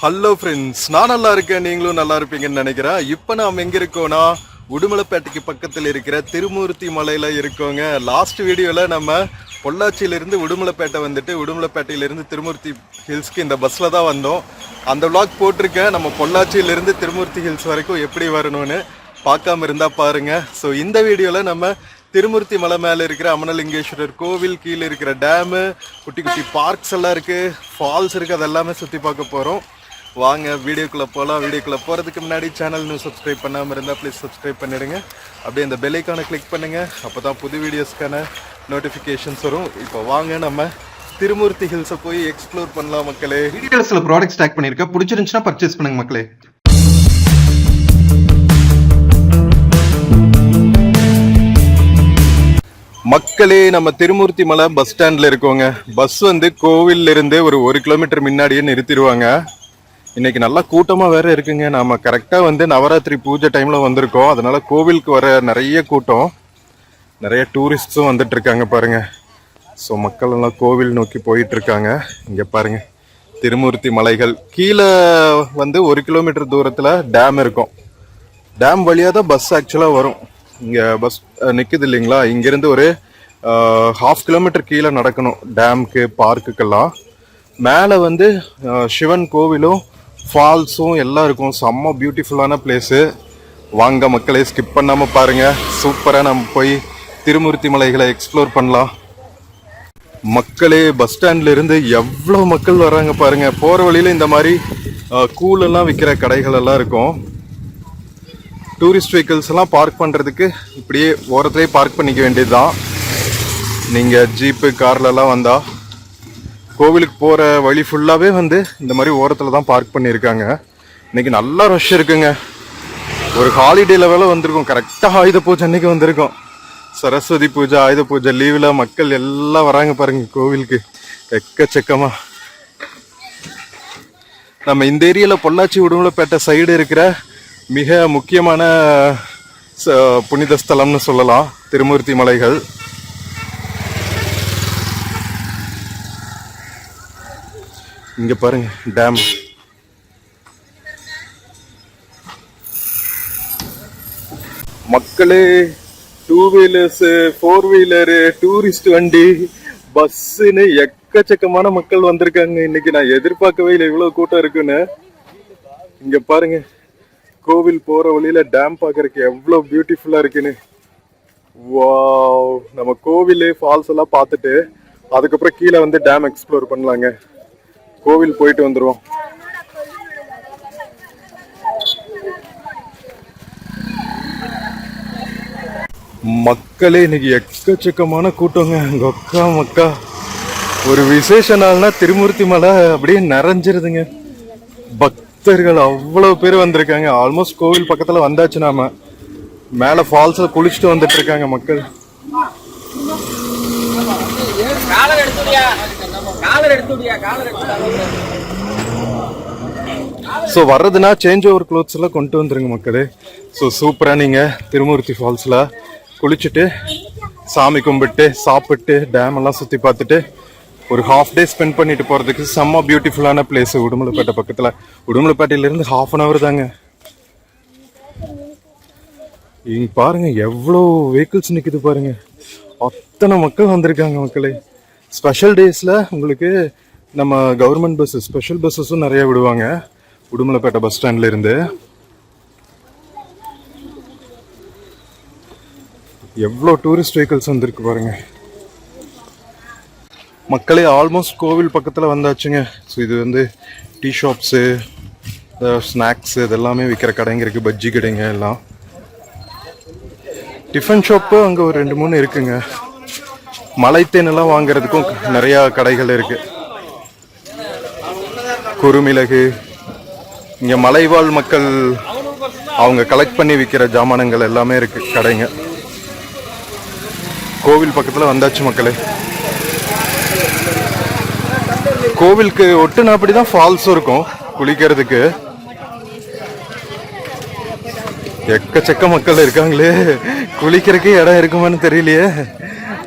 Hello friends, நான் நல்லா இருக்கேன், நீங்களும் நல்லா இருப்பீங்கன்னு நினைக்கிறேன். இப்போ நாம் எங்கே இருக்கோம்னா உடுமலைப்பேட்டைக்கு பக்கத்தில் இருக்கிற திருமூர்த்தி மலையில் இருக்கோங்க. லாஸ்ட் வீடியோவில் நம்ம பொள்ளாச்சியிலிருந்து உடுமலைப்பேட்டை வந்துட்டு உடுமலைப்பேட்டையிலிருந்து திருமூர்த்தி ஹில்ஸ்க்கு இந்த பஸ்ஸில் தான் வந்தோம். அந்த விளாக் போட்டிருக்கேன். நம்ம பொள்ளாச்சியிலிருந்து திருமூர்த்தி ஹில்ஸ் வரைக்கும் எப்படி வரணும்னு பார்க்காம இருந்தால் பாருங்கள். ஸோ இந்த வீடியோவில் நம்ம திருமூர்த்தி மலை மேலே இருக்கிற அமனலிங்கேஸ்வரர் கோவில், கீழே இருக்கிற டேமு, குட்டி குட்டி பார்க்ஸ் எல்லாம் இருக்குது, ஃபால்ஸ் இருக்குது, அதெல்லாமே சுற்றி பார்க்க போகிறோம். வாங்க வீடியோக்குள்ளே போகலாம். வீடியோக்குள்ளே போகிறதுக்கு முன்னாடி சேனல் இன்னும் சப்ஸ்கிரைப் பண்ணாமல் இருந்தால் ப்ளீஸ் சப்ஸ்கிரைப் பண்ணிடுங்க. அப்படியே இந்த பெல் ஐக்கானை கிளிக் பண்ணுங்கள். அப்போ தான் புது வீடியோஸ்க்கான நோட்டிஃபிகேஷன்ஸ் வரும். இப்போ வாங்க நம்ம திருமூர்த்தி ஹில்ஸை போய் எக்ஸ்ப்ளோர் பண்ணலாம் மக்களே. வீடியோவில் சில ப்ராடக்ட்ஸ் டேக் பண்ணியிருக்கேன், பிடிச்சிருந்துச்சுன்னா பர்ச்சேஸ் பண்ணுங்க மக்களே. மக்களே, நம்ம திருமூர்த்தி மலை பஸ் ஸ்டாண்டில் இருக்கோங்க. பஸ் வந்து கோவில்ல இருந்து ஒரு 1 கிலோமீட்டர் முன்னாடியே நிறுத்திடுவாங்க. இன்னைக்கு நல்லா கூட்டமாக வேற இருக்குங்க. நம்ம கரெக்டாக வந்து நவராத்திரி பூஜை டைமில் வந்திருக்கோம். அதனால கோவிலுக்கு வர நிறைய கூட்டம், நிறைய டூரிஸ்ட்ஸும் வந்துட்டு இருக்காங்க பாருங்க. ஸோ மக்கள் எல்லாம் கோவில் நோக்கி போயிட்டு இருக்காங்க. இங்கே பாருங்க, திருமூர்த்தி மலைகள். கீழே வந்து 1 கிலோமீட்டர் தூரத்தில் டேம் இருக்கும். டேம் வழியாக தான் பஸ் ஆக்சுவலாக வரும். இங்கே பஸ் நிற்குது இல்லைங்களா, இங்கேருந்து ஒரு 1/2 கிலோமீட்டர் கீழே நடக்கணும் டேமுக்கு, பார்க்குக்கெல்லாம். மேலே வந்து சிவன் கோவிலும் ஃபால்ஸும் எல்லாம் இருக்கும். செம்ம பியூட்டிஃபுல்லான பிளேஸு. வாங்க மக்களே, ஸ்கிப் பண்ணாமல் பாருங்கள். சூப்பராக நம்ம போய் திருமூர்த்தி மலைகளை எக்ஸ்ப்ளோர் பண்ணலாம். மக்களே, பஸ் ஸ்டாண்ட்ல இருந்து எவ்வளோ மக்கள் வர்றாங்க பாருங்கள். போகிற வழியில் இந்த மாதிரி கூலெல்லாம் விற்கிற கடைகள் எல்லாம் இருக்கும். டூரிஸ்ட் வெஹிக்கிள்ஸ் எல்லாம் பார்க் பண்ணுறதுக்கு இப்படியே ஓரத்துலேயே பார்க் பண்ணிக்க வேண்டியது தான். நீங்கள் ஜீப்பு கார்லலாம் வந்தால் கோவிலுக்கு போகிற வழி ஃபுல்லாகவே வந்து இந்த மாதிரி ஓரத்தில் தான் பார்க் பண்ணியிருக்காங்க. இன்றைக்கி நல்லா ரஷ் இருக்குங்க. ஒரு ஹாலிடே லெவலில் வந்திருக்கோம். கரெக்டாக ஆயுத பூஜை அன்றைக்கி வந்திருக்கோம். சரஸ்வதி பூஜை, ஆயுத பூஜை லீவில் மக்கள் எல்லாம் வராங்க பாருங்கள் கோவிலுக்கு, எக்கச்சக்கமாக. நம்ம இந்த ஏரியாவில் பொள்ளாச்சி உடுமலைப்பேட்டை சைடு இருக்கிற மிக முக்கியமான புனித ஸ்தலம்னு சொல்லலாம் திருமூர்த்தி மலைகள். இங்க பாருங்க டேம். மக்களே, 2 வீலர்ஸ், 4 வீலரு, டூரிஸ்ட் வண்டி, பஸ்ஸுன்னு எக்கச்சக்கமான மக்கள் வந்திருக்காங்க. இன்னைக்கு நான் எதிர்பார்க்கவே இல்லை இவ்வளவு கூட்டம் இருக்குன்னு. இங்க பாருங்க, கோவில் போற வழியில டேம் பாக்குறதுக்கு எவ்வளவு பியூட்டிஃபுல்லா இருக்குன்னு. வாவ், நம்ம கோவில் ஃபால்ஸ் எல்லாம் பார்த்துட்டு அதுக்கப்புறம் கீழே வந்து டேம் எக்ஸ்ப்ளோர் பண்ணலாங்க. கோவில் போயிட்டு வந்துருவோம். மக்களே, இன்னைக்கு எக்கச்சக்கமான கூட்டங்க. கொக்கா மக்கா, ஒரு விசேஷ நாள்னா திருமூர்த்தி மலை அப்படியே நிறைஞ்சிருதுங்க. பக்தர்கள் அவ்வளவு பேர் வந்திருக்காங்க. ஆல்மோஸ்ட் கோவில் பக்கத்துல வந்தாச்சு. நாம மேல ஃபால்ஸ்ல குளிச்சுட்டு வந்துட்டு இருக்காங்க மக்கள். ஸோ வர்றதுனா சேஞ்ச் ஓவர் க்ளோத்ஸ் எல்லாம் கொண்டு வந்துருங்க மக்களே. ஸோ சூப்பராக நீங்கள் திருமூர்த்தி ஃபால்ஸில் குளிச்சுட்டு சாமி கும்பிட்டு சாப்பிட்டு டேம் எல்லாம் சுற்றி பார்த்துட்டு ஒரு ½ டே ஸ்பெண்ட் பண்ணிட்டு போகிறதுக்கு செம்ம பியூட்டிஃபுல்லான பிளேஸ் உடுமலைப்பேட்டை பக்கத்தில். உடுமலைப்பேட்டையிலேருந்து 1/2 hour தாங்க. இங்கே பாருங்க எவ்வளோ வெஹிக்கிள்ஸ் நிற்குது பாருங்க. அத்தனை மக்கள் வந்திருக்காங்க மக்களே. ஸ்பெஷல் டேஸில் உங்களுக்கு நம்ம கவர்மெண்ட் பஸ்ஸு, ஸ்பெஷல் பஸ்ஸஸும் நிறைய விடுவாங்க உடுமலைப்பேட்டை பஸ் ஸ்டாண்ட்ல இருந்து. எவ்வளோ டூரிஸ்ட் வெஹிக்கிள்ஸ் வந்திருக்கு பாருங்க மக்களே. ஆல்மோஸ்ட் கோவில் பக்கத்தில் வந்தாச்சுங்க. ஸோ இது வந்து டீ ஷாப்ஸு, ஸ்நாக்ஸு இதெல்லாமே விற்கிற கடைங்க இருக்குது. பஜ்ஜி கடைங்க எல்லாம், டிஃபன் ஷாப்பு அங்கே ஒரு 2-3 இருக்குங்க. மலைத்தேனெல்லாம் வாங்குறதுக்கும் நிறையா கடைகள் இருக்குது. குறுமிளகு, இங்கே மலைவாழ் மக்கள் அவங்க கலெக்ட் பண்ணி விற்கிற ஜாமானங்கள் எல்லாமே இருக்கு கடைங்க. கோவில் பக்கத்தில் வந்தாச்சு மக்களே. கோவிலுக்கு ஒட்டுனா அப்படிதான் ஃபால்ஸும் இருக்கும் குளிக்கிறதுக்கு. எக்கச்சக்க மக்கள் இருக்காங்களே, குளிக்கிறதுக்கு இடம் இருக்குமான்னு தெரியலையே.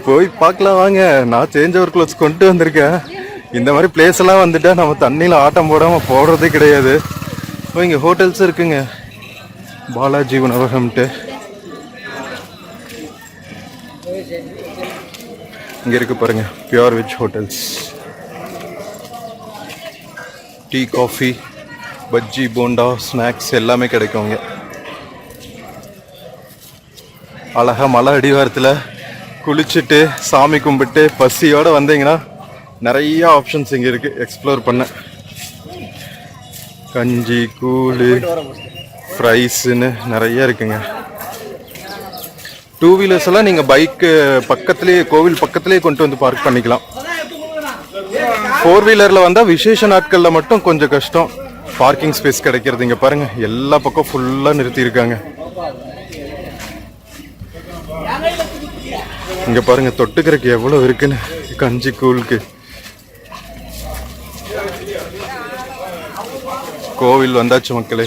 போய் பார்க்கலாம் வாங்க. நான் சேஞ்ச் ஓவர் க்ளோத்ஸ் கொண்டு வந்திருக்கேன். இந்த மாதிரி பிளேஸ் எல்லாம் வந்துட்டா நம்ம தண்ணியில ஆட்டம் போடாம போடுறதே கிடையாது. இங்க ஹோட்டல்ஸ் இருக்குங்க, பாலாஜி உணவகம்ட்டு. இங்க இருக்கு பாருங்க, pure veg hotels. Tea, coffee, bajji, bonda, snacks எல்லாமே கிடைக்குங்க. அழகா மலை அடிவாரத்தில் குளிச்சுட்டு சாமி கும்பிட்டு பசியோட வந்தீங்கன்னா நிறைய ஆப்ஷன்ஸ் இங்கே இருக்கு எக்ஸ்ப்ளோர் பண்ண. கஞ்சி, கூழ், ஃப்ரைஸ்ன்னு நிறைய இருக்குங்க. டூ வீலர்ஸ் எல்லாம் நீங்கள் பைக்கு பக்கத்துலேயே, கோவில் பக்கத்துலேயே கொண்டு வந்து பார்க் பண்ணிக்கலாம். ஃபோர் வீலரில் வந்தால் விசேஷ நாட்களில் மட்டும் கொஞ்சம் கஷ்டம், பார்க்கிங் ஸ்பேஸ் கிடைக்கிறது. இங்கே பாருங்க, எல்லா பக்கம் ஃபுல்லாக நிறுத்தியிருக்காங்க. இங்கே பாருங்க, தொட்டுக்கிறதுக்கு எவ்வளோ இருக்குன்னு கஞ்சி கூழுக்கு. கோவில் வந்தாச்சு மக்களே.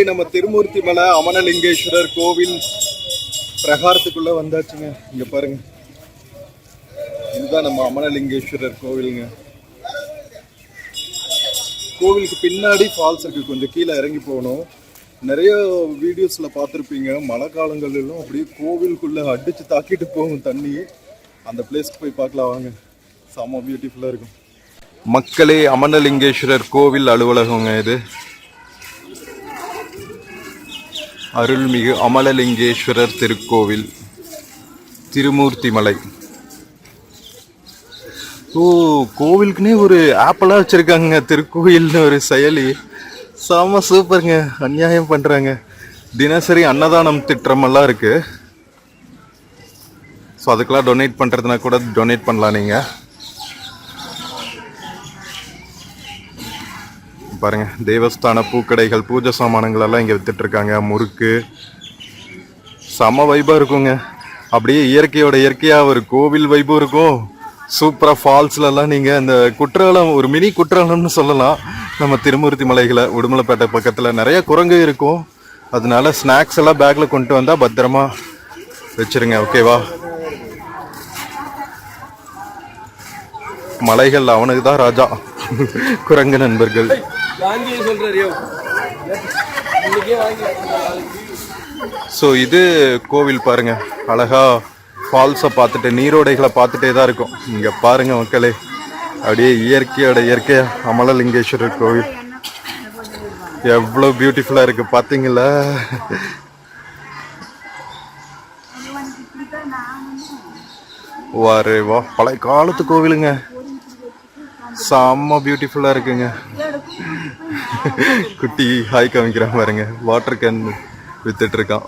நம்ம திருமூர்த்தி மலை அமனலிங்கேஸ்வரர் கோவில் பிரகாரத்துக்குள்ள வந்தாச்சுங்க. இங்க பாருங்க, இதுதான் நம்ம அமனலிங்கேஸ்வரர் கோவிலுங்க. கோவிலுக்கு பின்னாடி ஃபால்ஸ் இருக்கு, கொஞ்சம் கீழே இறங்கி போகணும். நிறைய வீடியோஸ்ல பார்த்துருப்பீங்க, மழை காலங்களிலும் அப்படியே கோவிலுக்குள்ள அடிச்சு தாக்கிட்டு போகும் தண்ணி. அந்த பிளேஸ்க்கு போய் பார்க்கலாம் வாங்க, செம பியூட்டிஃபுல்லா இருக்கும். மக்களே, அமனலிங்கேஸ்வரர் கோவில் அலுவலகங்க இது. அருள்மிகு அமலலிங்கேஸ்வரர் திருக்கோவில், திருமூர்த்தி மலை. ஓ, கோவிலுக்குன்னே ஒரு ஆப்பெல்லாம் வச்சிருக்காங்க, திருக்கோயில்னு ஒரு செயலி. செம சூப்பருங்க, அநியாயம் பண்றாங்க. தினசரி அன்னதானம் திட்டமெல்லாம் இருக்கு. ஸோ அதுக்கெல்லாம் டொனேட் பண்றதுனா கூட டொனேட் பண்ணலாம் நீங்க. பாருங்க, தேவஸ்தான பூக்கடைகள், பூஜை சாமானங்கள் எல்லாம் இங்க வித்துட்டு இருக்காங்க. முறுக்கு, செம வைபா இருக்குங்க. அப்படியே இயற்கையோட இயற்கையா ஒரு கோவில் வைபும் இருக்கும். சூப்பரா ஃபால்ஸ்ல எல்லாம் நீங்க அந்த குற்றாலம், ஒரு மினி குற்றாலம்னு சொல்லலாம். நம்ம திருமூர்த்தி மலைகளை, உடுமலைப்பேட்டை பக்கத்துல நிறைய குரங்கு இருக்கும். அதனால ஸ்நாக்ஸ் எல்லாம் பேக்ல கொண்டு வந்தா பத்திரமா வச்சிருங்க, ஓகேவா? மலைகள் அவனுக்கு தான் ராஜா, குரங்கு நண்பர்கள். ஸோ இது கோவில் பாருங்க, அழகா ஃபால்ஸை பார்த்துட்டு நீரோடைகளை பார்த்துட்டே தான் இருக்கும். இங்க பாருங்க மக்களே, அப்படியே இயற்கையோட இயற்கையா அமலலிங்கேஸ்வரர் கோவில் எவ்வளோ பியூட்டிஃபுல்லா இருக்கு பாத்தீங்களா? வாரே வா, பழைய காலத்து கோவிலுங்க, செம்ம பியூட்டிஃபுல்லா இருக்குங்க. குட்டி ஹாய் காமிக்கிறான் பாருங்க, வாட்டர் கேன் வித்துட்டு இருக்கான்.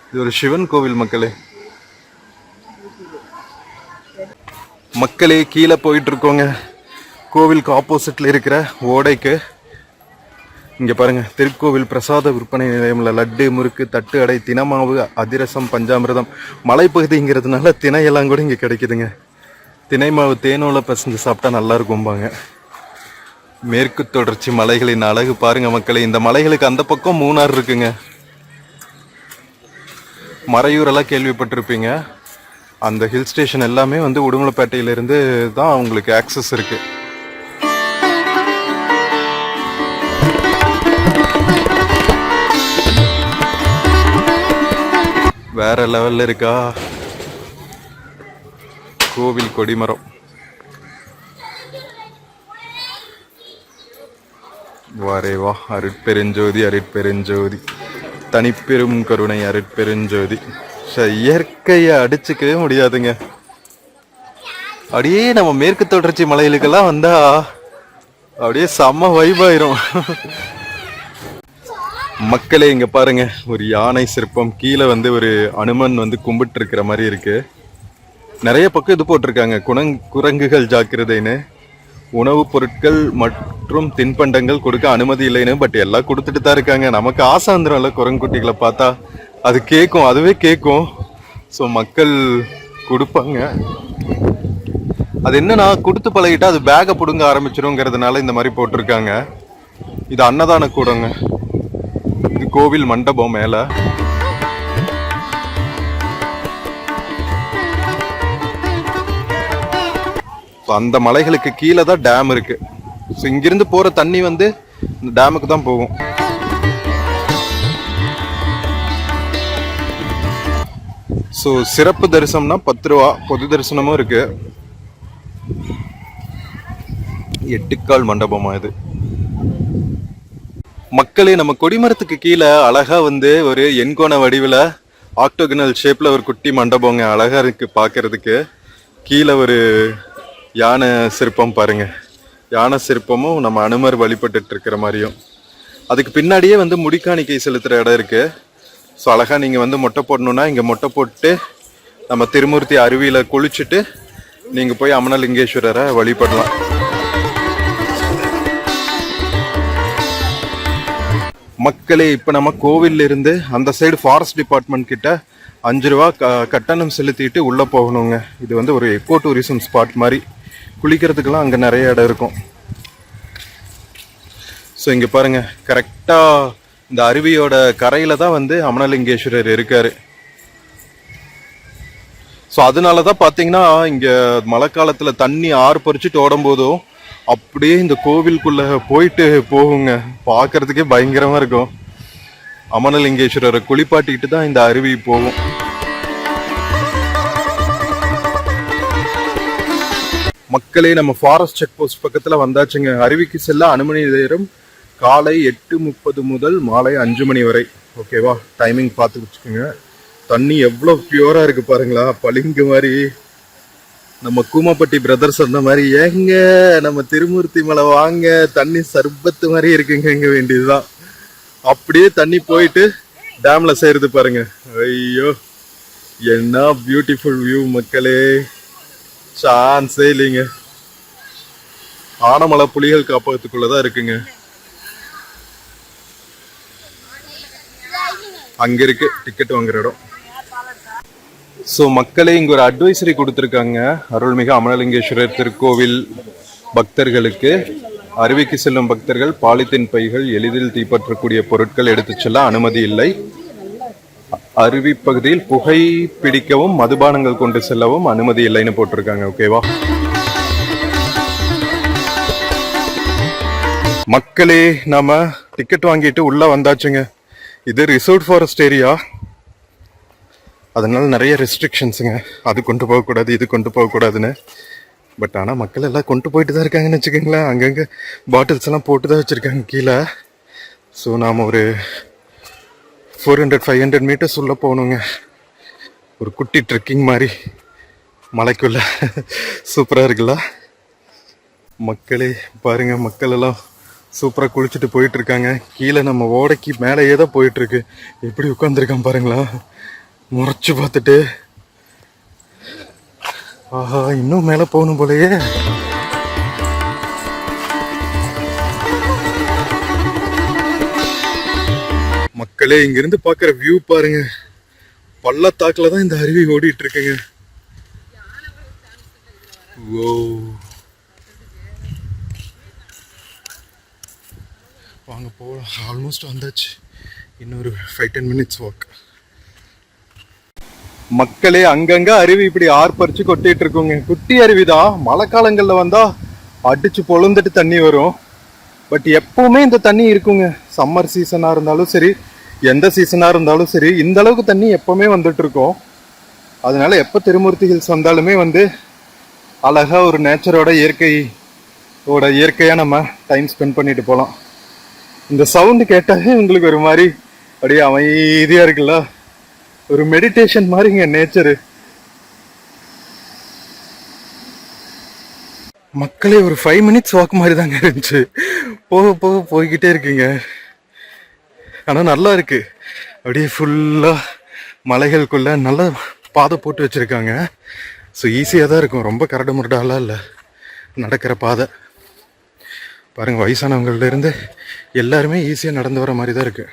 இது ஒரு சிவன் கோவில் மக்களே. மக்களே, கீழே போயிட்டு இருக்கோங்க, கோவிலுக்கு ஆப்போசிட்ல இருக்கிற ஓடைக்கு. இங்க பாருங்க, திருக்கோவில் பிரசாத விற்பனை நிலையம்ல லட்டு, முறுக்கு, தட்டு அடை, தினமாவு, அதிரசம், பஞ்சாமிர்தம். மலைப்பகுதிங்கிறதுனால திணையெல்லாம் கூட இங்க கிடைக்குதுங்க. தினை மாவு தேனோல பசஞ்சு சாப்பிட்டா நல்லா இருக்கும்பாங்க. மேற்கு தொடர்ச்சி மலைகளின் அழகு பாருங்க மக்களே. இந்த மலைகளுக்கு அந்த பக்கம் மூணார் இருக்குங்க. மறையூரெல்லாம் கேள்விப்பட்டிருப்பீங்க. அந்த ஹில் ஸ்டேஷன் எல்லாமே வந்து உடுமலைப்பேட்டையிலிருந்து தான் உங்களுக்கு ஆக்சஸ் இருக்கு. வேற லெவல்ல இருக்கா கோவில் கொடிமரம். வாரே வா, அருட்பெருஞ்சோதி அருட்பெருஞ்சோதி, தனிப்பெரும் கருணை அருட்பெருஞ்சோதி. இயற்கையை அடிச்சுக்கவே முடியாதுங்க. அப்படியே நம்ம மேற்கு தொடர்ச்சி மலைகளுக்கெல்லாம் வந்தா அப்படியே செம்ம வைபாயிரும். மக்களே, இங்க பாருங்க, ஒரு யானை சிற்பம், கீழே வந்து ஒரு அனுமன் வந்து கும்பிட்டு இருக்கிற மாதிரி இருக்கு. நிறைய பக்கம் இது போட்டிருக்காங்க, குரங்குகள் ஜாக்கிரதைன்னு. உணவுப் பொருட்கள் மற்றும் தின்பண்டங்கள் கொடுக்க அனுமதி இல்லைன்னு. பட் எல்லாம் கொடுத்துட்டு தான் இருக்காங்க. நமக்கு ஆசை வந்துடும்ல குரங்குட்டிகளை பார்த்தா, அது கேட்கும், அதுவே கேட்கும். ஸோ மக்கள் கொடுப்பாங்க. அது என்னன்னா, கொடுத்து பழகிட்டா அது பேகை பிடுங்க ஆரம்பிச்சிருங்கிறதுனால இந்த மாதிரி போட்டிருக்காங்க. இது அன்னதான கூடங்க, இது கோவில் மண்டபம் மேல. அந்த மலைகளுக்கு கீழே தான் டேம் இருக்கு. ஸோ இங்கிருந்து போற தண்ணி வந்து இந்த டேமுக்கு தான் போகும். ஸோ சிறப்பு தரிசனம்னா 10 ரூபா, பொது தரிசனமும் இருக்கு. 8 கால் மண்டபமா இது. மக்களே, நம்ம கொடிமரத்துக்கு கீழே அழகா வந்து ஒரு எண்கோண வடிவில் ஆக்டோகனல் ஷேப்ல ஒரு குட்டி மண்டபங்க, அழகா இருக்கு பார்க்கிறதுக்கு. கீழே ஒரு யானை சிற்பம் பாருங்க. யானை சிற்பமும் நம்ம அனுமர் வழிபட்டுட்டு இருக்கிற மாதிரியும். அதுக்கு பின்னாடியே வந்து முடிக்காணிக்கை செலுத்துற இடம் இருக்கு. ஸோ அழகா நீங்க வந்து மொட்டை போடணும்னா இங்க மொட்டை போட்டு நம்ம திருமூர்த்தி அருவியில குளிச்சுட்டு நீங்க போய் அமனலிங்கேஸ்வரரை வழிபடலாம். மக்களே, இப்ப நம்ம கோவில்ல இருந்து அந்த சைடு ஃபாரஸ்ட் டிபார்ட்மெண்ட் கிட்ட 5 ரூபா கட்டணம் செலுத்திட்டு உள்ள போகணுங்க. இது வந்து ஒரு எக்கோ டூரிசம் ஸ்பாட் மாதிரி. குளிக்கிறதுக்கெல்லாம் அங்க நிறைய இடம் இருக்கும். ஸோ இங்க பாருங்க, கரெக்டா இந்த அருவியோட கரையில தான் வந்து அமனலிங்கேஸ்வரர் இருக்காரு. ஸோ அதனாலதான் பாத்தீங்கன்னா இங்க மழை காலத்துல தண்ணி ஆறு பறிச்சுட்டு ஓடும் போதும் அப்படியே இந்த கோவிலுக்குள்ள போயிட்டு போகுங்க. பார்க்கறதுக்கே பயங்கரமா இருக்கும். அமனலிங்கேஸ்வரரை குளிப்பாட்டிட்டு தான் இந்த அருவி போகும். மக்களே, நம்ம ஃபாரஸ்ட் செக் போஸ்ட் பக்கத்துல வந்தாச்சுங்க. அருவிக்கு செல்ல அனுமதி நேரம் காலை 8:30 முதல் மாலை 5 மணி வரை. ஓகேவா? டைமிங் பார்த்து வச்சுக்கோங்க. தண்ணி எவ்வளவு பியூரா இருக்கு பாருங்களா, பளிங்கு மாதிரி. நம்ம கூமாப்பட்டி பிரதர்ஸ் சொன்ன மாதிரி, ஏங்க நம்ம திருமூர்த்தி மலை வாங்க, தண்ணி சர்பத்து மாதிரி இருக்குங்க வேண்டியதுதான். அப்படியே தண்ணி போயிட்டு டேம்ல சேருது பாருங்க. ஐயோ, என்ன பியூட்டிஃபுல் வியூ மக்களே, சான்ஸே இல்லைங்க. ஆனமலை புலிகள் காப்பகத்துக்குள்ளதான் இருக்குங்க. அங்க இருக்கு டிக்கெட் வாங்குற இடம். ஸோ மக்களே, இங்க ஒரு அட்வைசரி கொடுத்துருக்காங்க. அருள்மிகு அமனலிங்கேஸ்வரர் திருக்கோவில் பக்தர்களுக்கு அருவிக்கு செல்லும் பக்தர்கள் பாலித்தீன் பைகள், எளிதில் தீப்பற்றக்கூடிய பொருட்கள் எடுத்து செல்ல அனுமதி இல்லை. அருவி பகுதியில் புகை பிடிக்கவும் மதுபானங்கள் கொண்டு செல்லவும் அனுமதி இல்லைன்னு போட்டிருக்காங்க. ஓகேவா? மக்களே, நாம டிக்கெட் வாங்கிட்டு உள்ள வந்தாச்சுங்க. இது ரிசர்வ் ஃபாரஸ்ட் ஏரியா, அதனால நிறைய ரெஸ்ட்ரிக்ஷன்ஸுங்க. அது கொண்டு போகக்கூடாது, இது கொண்டு போகக்கூடாதுன்னு. பட் ஆனால் மக்கள் எல்லாம் கொண்டு போயிட்டு தான் இருக்காங்கன்னு வச்சுக்கோங்களேன். அங்கங்கே பாட்டில்ஸ் எல்லாம் போட்டு தான் வச்சுருக்காங்க கீழே. ஸோ நாம் ஒரு 400-500 மீட்டர்ஸ் உள்ளே போகணுங்க. ஒரு குட்டி ட்ரெக்கிங் மாதிரி மலைக்குள்ள. சூப்பராக இருக்குல்ல மக்களே? பாருங்க, மக்கள் எல்லாம் சூப்பராக குளிச்சுட்டு போயிட்டு இருக்காங்க. கீழே நம்ம ஓடைக்கு மேலேயே தான் போயிட்டு இருக்கு. எப்படி உட்காந்துருக்கான் பாருங்களா, முறைச்சு பார்த்துட்டு. ஆஹா, இன்னும் மேலே போகணும் போலயே. மக்களே, இங்கிருந்து பார்க்குற வியூ பாருங்க. பள்ளத்தாக்குல தான் இந்த அருவி ஓடிட்டு இருக்குங்க. ஓ, வாங்க போகலாம். ஆல்மோஸ்ட் வந்தாச்சு. இன்னொரு 5-10 மினிட்ஸ் வாக். மக்களே, அங்கங்க அருவி இப்படி ஆர்ப்பரிச்சு கொட்டிட்டு இருக்குங்க. குட்டி அருவிதான். மழை காலங்கள்ல வந்தா அடிச்சு பொழுந்துட்டு தண்ணி வரும். பட் எப்பவுமே இந்த தண்ணி இருக்குங்க. சம்மர் சீசனா இருந்தாலும் சரி, எந்த சீசனா இருந்தாலும் சரி, இந்த அளவுக்கு தண்ணி எப்பவுமே வந்துட்டு இருக்கும். அதனால எப்ப திருமூர்த்தி ஹில்ஸ் வந்தாலுமே வந்து அழகா ஒரு நேச்சரோட இயற்கையா நம்ம டைம் ஸ்பெண்ட் பண்ணிட்டு போகலாம். இந்த சவுண்டு கேட்டாலே உங்களுக்கு ஒரு மாதிரி அப்படியே அமைதியா இருக்குல்ல, ஒரு மெடிடேஷன் மாதிரிங்க நேச்சரு. மக்களே, ஒரு 5 மினிட்ஸ் வாக் மாதிரி தாங்க இருந்துச்சு. போய்கிட்டே இருக்குங்க. ஆனால் நல்லா இருக்கு. அப்படியே ஃபுல்லா மலைகளுக்குள்ள நல்ல பாதை போட்டு வச்சிருக்காங்க. ஸோ ஈஸியாக தான் இருக்கும். ரொம்ப கரடு முரடாலாம் இல்லை நடக்கிற பாதை. பாருங்க, வயசானவங்கள்ல இருந்து எல்லாருமே ஈஸியாக நடந்து வர மாதிரி தான் இருக்கு.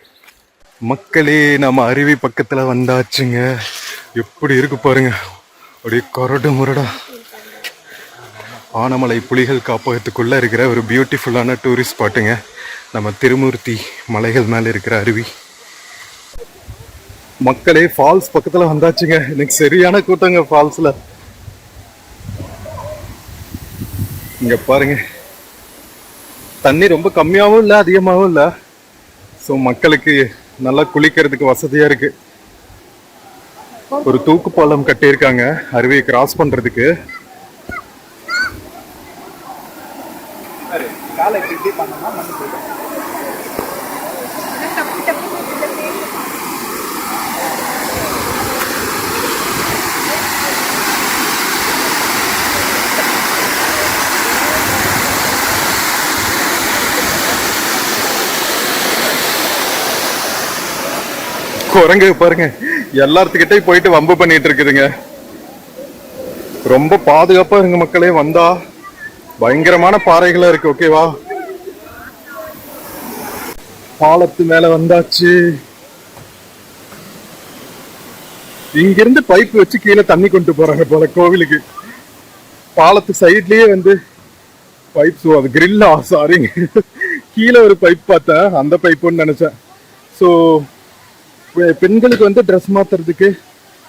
மக்களே, நம்ம அருவி பக்கத்துல வந்தாச்சுங்க. எப்படி இருக்கு பாருங்க, அப்படியே கரடு முரடா. ஆனமலை புலிகள் காப்பகத்துக்குள்ள இருக்கிற ஒரு பியூட்டிஃபுல்லான டூரிஸ்ட் ஸ்பாட்டுங்க. நம்ம திருமூர்த்தி மலைகள் மேல இருக்கிற அருவி. மக்களே, ஃபால்ஸ் பக்கத்துல வந்தாச்சுங்க. எனக்கு சரியான கூட்டங்க ஃபால்ஸ்ல. இங்க பாருங்க, தண்ணி ரொம்ப கம்மியாவும் இல்லை அதிகமாகவும் இல்லை. ஸோ மக்களுக்கு நல்லா குளிக்கிறதுக்கு வசதியா இருக்கு. ஒரு தூக்கு பாலம் கட்டியிருக்காங்க அருவியை கிராஸ் பண்றதுக்கு. குரங்கு பாருங்க எல்லாத்துக்கிட்டையும் போயிட்டு வம்பு பண்ணிட்டு இருக்குதுங்க. ரொம்ப பாதுகாப்பா இருங்க மக்களே, வந்தா பயங்கரமான பாறைகளா இருக்கு. ஓகேவா, பாலத்து மேல வந்தாச்சு. இங்கிருந்து பைப் வச்சு கீழே தண்ணி கொண்டு போறாங்க போல கோவிலுக்கு. பாலத்து சைட்லயே வந்து பைப், அது கிரில்லா, சாரிங்க, கீழே ஒரு பைப் பார்த்தேன், அந்த பைப்புன்னு நினைச்சேன். ஸோ பெண்களுக்கு வந்து ட்ரெஸ் மாத்துறதுக்கு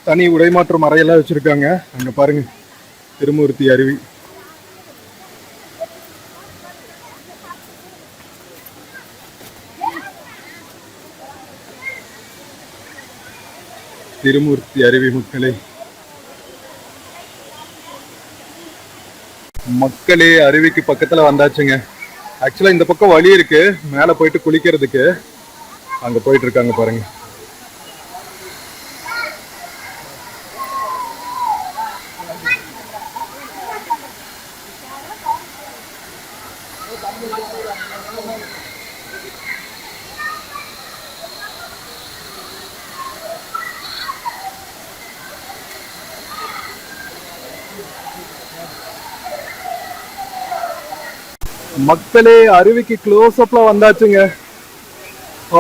தனி உடைமாற்றம் அறையெல்லாம் வச்சிருக்காங்க. அங்க பாருங்க திருமூர்த்தி அருவி. திருமூர்த்தி அருவி மக்களே அருவிக்கு பக்கத்துல வந்தாச்சுங்க. ஆக்சுவலா இந்த பக்கம் வழி இருக்கு மேல போயிட்டு குளிக்கிறதுக்கு. அங்க போயிட்டு இருக்காங்க பாருங்க. மக்களே அருவிக்கு க்ளோஸ் அப்ல வந்தாச்சுங்க.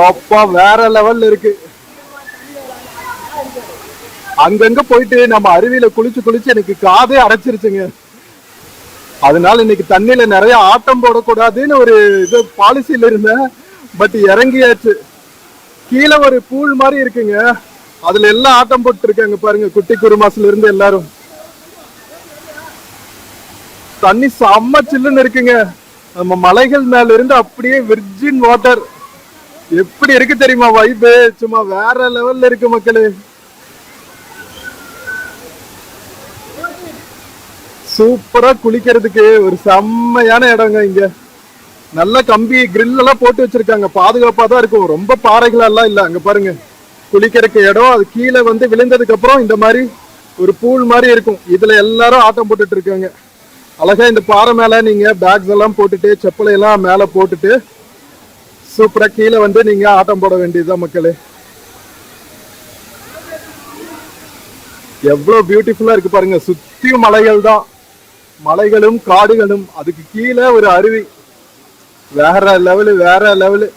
அப்பா வேற லெவல்ல இருக்கு. அங்கங்க போயிட்டு நம்ம அருவியில குளிச்சு குளிச்சு எனக்கு காதே அடைச்சிருச்சுங்க. அதனால இன்னைக்கு தண்ணியில நிறைய ஆட்டம் போடக்கூடாதுன்னு ஒரு இது பாலிசியில இருந்தேன். பட் இறங்கியாச்சு. கீழே ஒரு பூல் மாதிரி இருக்குங்க, அதுல எல்லாம் ஆட்டம் போட்டு இருக்காங்க பாருங்க, குட்டி குருமாசுல இருந்து எல்லாரும். தண்ணி செம்ம சில்லுன்னு இருக்குங்க. நம்ம மலைகள் மேல இருந்து அப்படியே விர்ஜின் வாட்டர். எப்படி இருக்கு தெரியுமா வைபு? சும்மா வேற லெவல்ல இருக்கு மக்களே. சூப்பரா குளிக்கிறதுக்கு ஒரு செம்மையான இடங்க. இங்க நல்ல கம்பி கிரில் எல்லாம் போட்டு வச்சிருக்காங்க, பாதுகாப்பா தான் இருக்கும். ரொம்ப பாறைகள் எல்லாம் இல்ல. அங்க பாருங்க குளிக்கிறதுக்கு இடம். அது கீழே வந்து விழுந்ததுக்கு அப்புறம் இந்த மாதிரி ஒரு பூல் மாதிரி இருக்கும். இதுல எல்லாரும் ஆட்டம் போட்டுட்டு இருக்காங்க. அழகா இந்த பாறை மேல நீங்க பேக்ஸ் எல்லாம் போட்டுட்டு செப்பலை எல்லாம் மேல போட்டுட்டு சூப்பரா கீழே வந்து நீங்க ஆட்டம் போட வேண்டியதுதான் மக்களே. எவ்வளவு பியூட்டிஃபுல்லா இருக்கு பாருங்க. சுத்தியும் மலைகள் தான், மலைகளும் காடுகளும், அதுக்கு கீழே ஒரு அருவி. வேற லெவலு வேற லெவலு.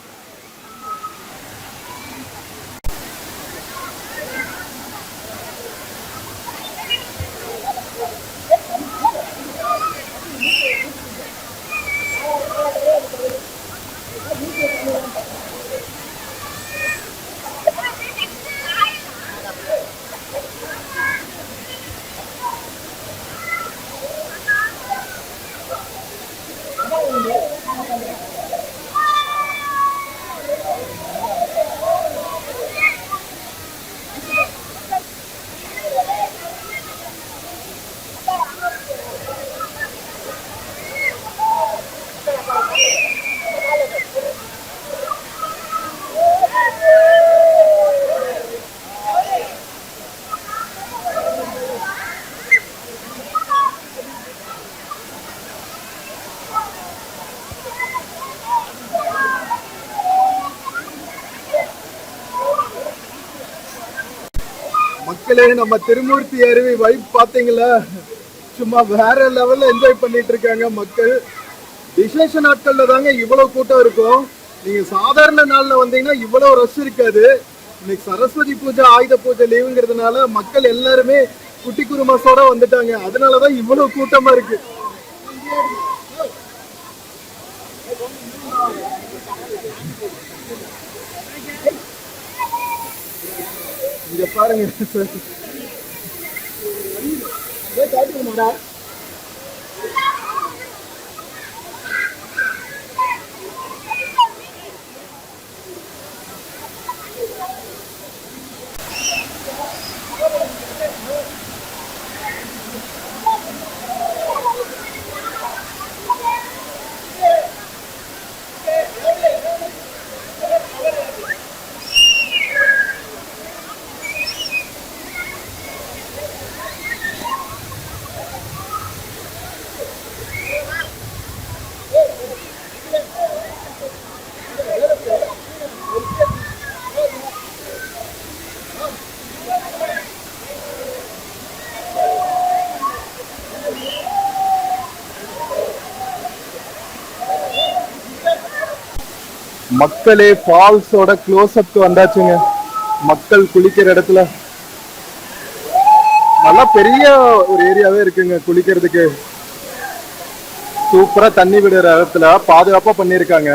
மக்களே நம்ம திருமூர்த்தி அருவி வைப் பாத்தீங்களா? சும்மா வேற லெவல்ல என்ஜாய் பண்ணிட்டு இருக்காங்க மக்கள். விசேஷ நாட்கள்ல தாங்க இவ்வளவு கூட்டம் இருக்கும். நீங்க சாதாரண நாள்ல வந்தீங்கன்னா இவ்வளவு ரஷ் இருக்காது. இன்னைக்கு சரஸ்வதி பூஜை ஆயுத பூஜை லீவுங்கிறதுனால மக்கள் எல்லாருமே குட்டி குருமாசோட வந்துட்டாங்க. அதனாலதான் இவ்வளவு கூட்டமா இருக்கு. இங்க பாருங்க மக்களே ஃபால்ஸோட க்ளோஸ் அப் வந்தாச்சுங்க. மக்கள் குளிக்கிற இடத்துல நல்லா பெரிய ஒரு ஏரியாவே இருக்குங்க குளிக்கிறதுக்கு. சூப்பரா தண்ணி விடுற இடத்துல பாதுகாப்பா பண்ணிருக்காங்க.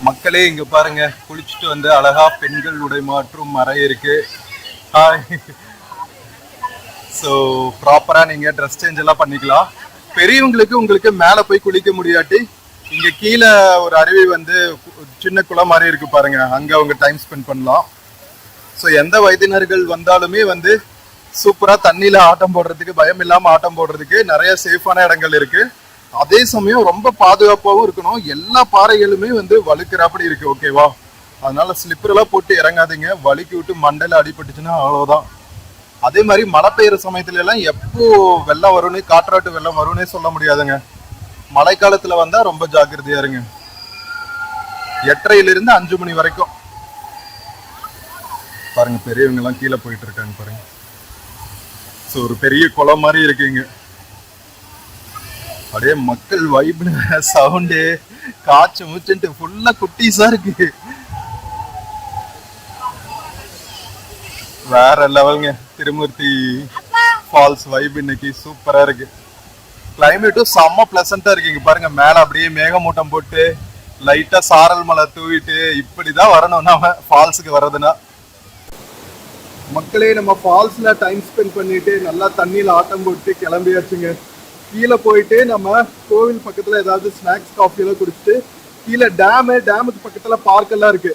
மக்களே இங்க பாருங்க, குளிச்சுட்டு வந்து அழகா பெண்கள் உடை மாற்றும் அறை இருக்கு. ஸோ ப்ராப்பரா நீங்க ட்ரெஸ் சேஞ்ச் எல்லாம் பண்ணிக்கலாம். பெரியவங்களுக்கு உங்களுக்கு மேல போய் குளிக்க முடியாட்டி இங்க கீழே ஒரு அருவி வந்து சின்ன குளம் மாதிரி இருக்கு பாருங்க, அங்க அவங்க டைம் ஸ்பெண்ட் பண்ணலாம். ஸோ எந்த வயதினர்கள் வந்தாலுமே வந்து சூப்பரா தண்ணியில ஆட்டம் போடுறதுக்கு, பயம் இல்லாம ஆட்டம் போடுறதுக்கு நிறைய சேஃபான இடங்கள் இருக்கு. அதே சமயம் ரொம்ப பாதுகாப்பாகவும் இருக்கணும். எல்லா பாறைகளுமே வந்து வழுக்கிறாப்படி இருக்கு, ஓகேவா? அதனால ஸ்லிப்பர் எல்லாம் போட்டு இறங்காதீங்க, வழுக்கி விட்டு மண்டையில அடிபட்டுச்சுன்னா அவ்வளவுதான். அதே மாதிரி மழை பெய்யுற சமயத்துல எல்லாம் எப்போ வெள்ளம் வரும்னு, காற்றாட்டு வெள்ளம் வரும்னே சொல்ல முடியாதுங்க. மழைக்காலத்துல வந்தா ரொம்ப ஜாக்கிரதையா இருங்க. 8:30 to 5 மணி வரைக்கும் பாருங்க, பெரியவங்க எல்லாம் கீழே போயிட்டு இருக்காங்க பாருங்க. ஸோ ஒரு பெரிய குளம் மாதிரி இருக்குங்க. அப்படியே மக்கள் வைப்ல சவுண்டு, காய்ச்சி மூச்சுட்டு ஃபுல்லா குட்டீஸா இருக்கு. வேற லெவலுங்க திருமூர்த்தி ஃபால்ஸ் வைப் இன்னைக்கு சூப்பரா இருக்கு. கிளைமேட்டும் செம்ம பிளசண்டா இருக்கு. இங்க பாருங்க, மேல அப்படியே மேகமூட்டம் போட்டு லைட்டா சாரல் மலை தூவிட்டு இப்படிதான் வரணும் நாம ஃபால்ஸுக்கு வர்றதுன்னா. மக்களே நம்ம ஃபால்ஸ்ல டைம் ஸ்பெண்ட் பண்ணிட்டு நல்லா தண்ணியில ஆட்டம் போட்டு கிளம்பியாச்சுங்க. கீழே போயிட்டு நம்ம கோவில் பக்கத்துல ஏதாவது ஸ்நாக்ஸ் காஃபி எல்லாம் குடிச்சிட்டு கீழே டேமுக்கு பக்கத்துல பார்க் எல்லாம் இருக்கு,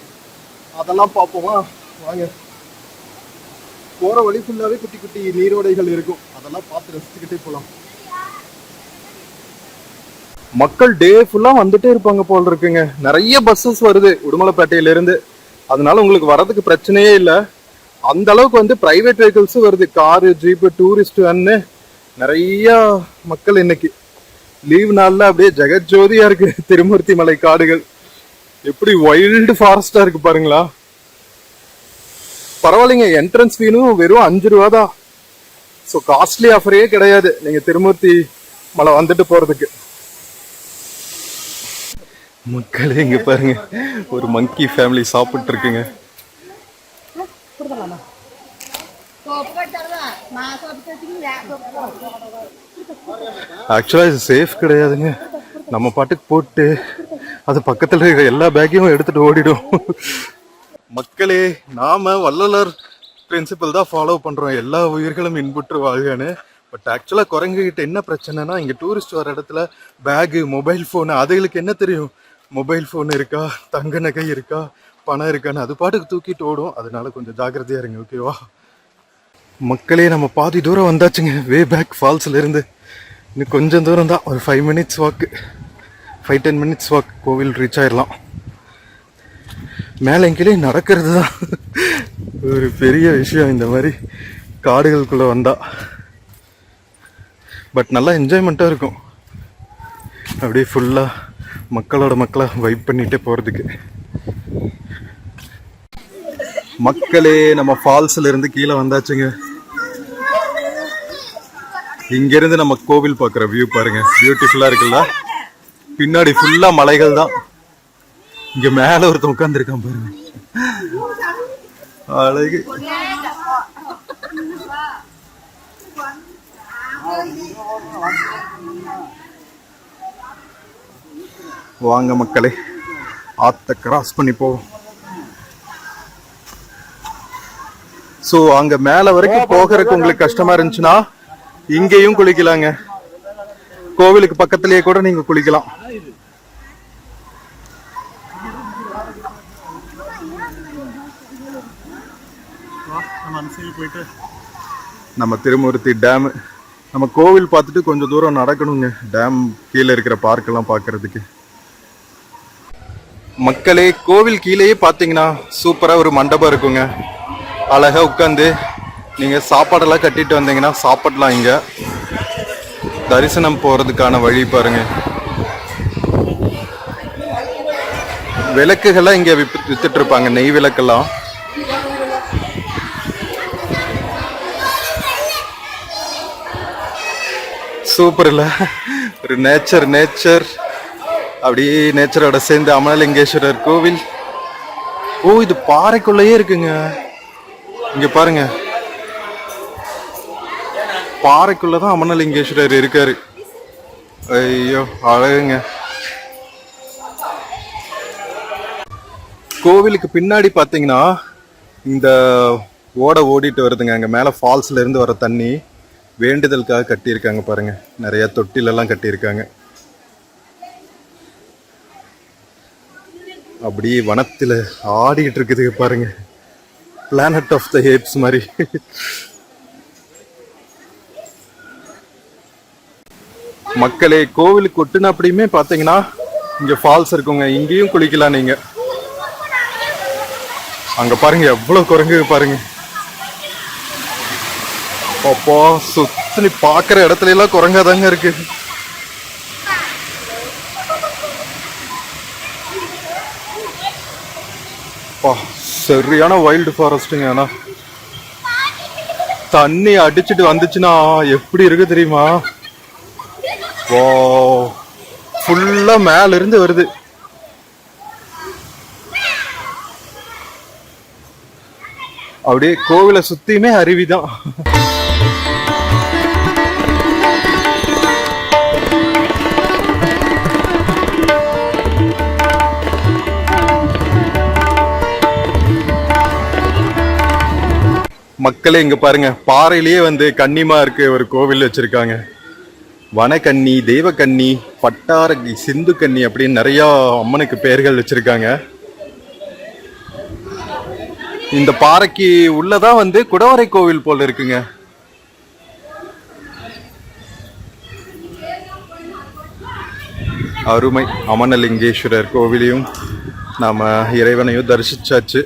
அதெல்லாம் பார்ப்போமா வாங்க. போற வழி ஃபுல்லாவே குட்டி குட்டி நீரோடைகள் இருக்கும், அதெல்லாம் பார்த்து ரசிச்சுக்கிட்டே போலாம். மக்கள் டே ஃபுல்லா வந்துட்டே இருப்பாங்க போல் இருக்குங்க. நிறைய பஸ்ஸஸ் வருது உடுமலைப்பேட்டையில இருந்து, அதனால உங்களுக்கு வர்றதுக்கு பிரச்சனையே இல்லை. அந்த அளவுக்கு வந்து பிரைவேட் வெஹிக்கிள்ஸும் வருது, காரு, ஜீப்பு, டூரிஸ்ட் வேன்னு நிறைய மக்கள். இன்னைக்கு லீவ் நாள்ல அப்படியே ஜெகஜோதியா இருக்கு திருமூர்த்தி மலை காடுகள். எப்படி வைல்டு ஃபாரஸ்டா இருக்கு பாருங்களா. பரவாயில்லைங்க, என்ட்ரன்ஸ் ஃபீனும் வெறும் 5 ரூபா தான். ஸோ காஸ்ட்லி ஆஃபரே கிடையாது நீங்க திருமூர்த்தி மலை வந்துட்டு போறதுக்கு. மக்களே இங்க பாருங்க, ஒரு மங்கி ஃபேமிலி சாப்பிட்டு இருக்குங்க. ஆக்சுவலா இது சேஃப் கிடையாதுங்க. நம்ம பாட்டுக்கு போட்டு அது பக்கத்துல இருக்க எல்லா பேக்கையும் எடுத்துட்டு ஓடிடும். மக்களே, நாம வள்ளலார் பிரின்சிபல் தான் ஃபாலோ பண்றோம், எல்லா உயிர்களும் இன்புற்று வாழ்கன்னு. பட் ஆக்சுவலா குரங்கு கிட்ட என்ன பிரச்சனைனா, இங்க டூரிஸ்ட் வர இடத்துல பேகு, மொபைல் போன், அதுகளுக்கு என்ன தெரியும் மொபைல் போன் இருக்கா, தங்க நகை இருக்கா, பணம் இருக்கான்னு அது பாட்டுக்கு தூக்கிட்டு ஓடும். அதனால கொஞ்சம் ஜாக்கிரதையா இருங்க, ஓகேவா? மக்களே, நம்ம பாதி தூரம் வந்தாச்சுங்க வே பேக் ஃபால்ஸ்ல இருந்து. இன்னும் கொஞ்சம் தூரம் தான், ஒரு 5 மினிட்ஸ் வாக்கு, 5-10 மினிட்ஸ் வாக், கோவில் ரீச் ஆயிடலாம். மேலே கீழே நடக்கிறது தான் ஒரு பெரிய விஷயம் இந்த மாதிரி காடுகளுக்குள்ள வந்தா. பட் நல்லா என்ஜாய்மெண்ட்டாக இருக்கும், அப்படியே ஃபுல்லாக மக்களா வைப் பண்ணிட்டே போகிறதுக்கு. மக்களே, நம்ம ஃபால்ஸ்ல இருந்து கீழே வந்தாச்சுங்க. இங்கிருந்து நம்ம கோவில் பார்க்குற வியூ பாருங்க, பியூட்டிஃபுல்லா இருக்குல்ல. பின்னாடி ஃபுல்லா மலைகள் தான். இங்க மேல ஒருத்தன் உட்கார்ந்துருக்கான் பாருங்க, அழகு. வாங்க மக்களே, ஆத்த கிராஸ் பண்ணி போவோம். சோ அங்க மேல வரைக்கும் போகிறதுக்கு உங்களுக்கு கஷ்டமா இருந்துச்சுன்னா இங்கேயும் குளிக்கலாங்க. கோவிலுக்கு பக்கத்திலேயே கூட நீங்க குளிக்கலாம். நம்ம திருமூர்த்தி டேம், நம்ம கோவில் பார்த்துட்டு கொஞ்சம் தூரம் நடக்கணுங்க டேம் கீழே இருக்கிற பார்க் எல்லாம் பாக்குறதுக்கு. மக்களே, கோவில் கீழேயே பாத்தீங்கன்னா சூப்பரா ஒரு மண்டபம் இருக்குங்க. அழகா உட்காந்து நீங்க சாப்பாடெல்லாம் கட்டிட்டு வந்தீங்கன்னா சாப்பிடலாம். இங்க தரிசனம் போறதுக்கான வழி பாருங்க, விளக்குகள்லாம் இங்க வித்துட்டு இருப்பாங்க, நெய் விளக்கெல்லாம். சூப்பர் இல்ல? ஒரு நேச்சர் அப்படியே நேச்சரோட சேர்ந்து அமனலிங்கேஸ்வரர் கோவில். ஓ, இது பாறைக்குள்ளேயே இருக்குங்க. இங்க பாருங்க, பாறைக்குள்ளதான் அமனலிங்கேஸ்வரர் இருக்காரு. ஐயோ அழகுங்க. கோவிலுக்கு பின்னாடி பாத்தீங்கன்னா இந்த ஓடை ஓடிட்டு வருதுங்க. அங்க மேல ஃபால்ஸ்ல இருந்து வர தண்ணி வேண்டுதலுக்காக கட்டியிருக்காங்க பாருங்க. நிறைய தொட்டிலெல்லாம் கட்டியிருக்காங்க. அப்படியே வனத்துல ஆடிட்டு இருக்குது பாருங்க, பிளானட் ஆஃப் த ஏப்ஸ் மாதிரி. மக்களே, கோவிலுக்கு ஒட்டுன அப்படியுமே பாத்தீங்கன்னா இங்க ஃபால்ஸ் இருக்குங்க. இங்கேயும் குளிக்கலாம் நீங்க. அங்க பாருங்க எவ்வளவு குரங்கு பாருங்க. அப்போ சுத்தி பாக்குற இடத்துல எல்லாம் குரங்காதாங்க இருக்கு. சரியான வைல்டு ஃபாரஸ்ட்டுங்க. ஆனா தண்ணி அடிச்சுட்டு வந்துச்சுன்னா எப்படி இருக்கு தெரியுமா? வா, ஃபுல்லா மேல இருந்து வருது. அப்படியே கோவிலை சுத்தியுமே அருவிதான். மக்களே, இங்க பாருங்க, பாறையிலேயே வந்து கன்னிமா இருக்கு ஒரு கோவில் வச்சிருக்காங்க. வனக்கன்னி, தெய்வக்கன்னி, பட்டார சிந்து கன்னி அப்படின்னு நிறைய அம்மனுக்கு பெயர்கள் வச்சிருக்காங்க. இந்த பாறைக்கு உள்ளதான் வந்து குடவரை கோவில் போல இருக்குங்க. அருமை. அமனலிங்கேஸ்வரர் கோவிலையும் நாம இறைவனையும் தரிசிச்சாச்சு.